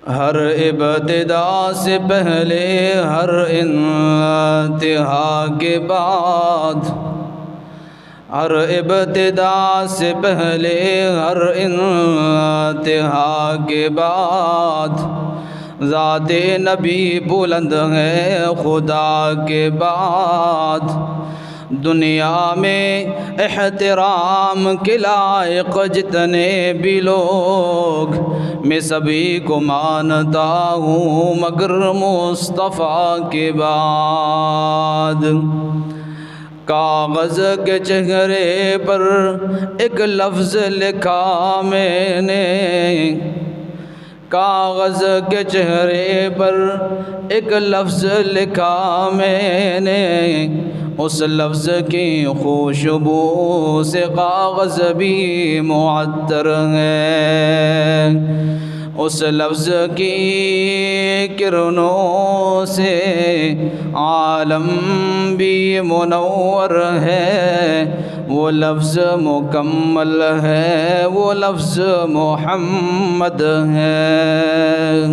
ہر ابتدا سے پہلے ہر انتہا کے بعد، ہر ابتدا سے پہلے ہر انتہا کے بعد، ذات نبی بلند ہے خدا کے بعد۔ دنیا میں احترام کے لائق جتنے بھی لوگ، میں سبھی کو مانتا ہوں مگر مصطفیٰ کے بعد۔ کاغذ کے چہرے پر ایک لفظ لکھا میں نے، کاغذ کے چہرے پر ایک لفظ لکھا میں نے، اس لفظ کی خوشبو سے کاغذ بھی معطر ہے، اس لفظ کی کرنوں سے عالم بھی منور ہے، وہ لفظ مکمل ہے، وہ لفظ محمد ہے۔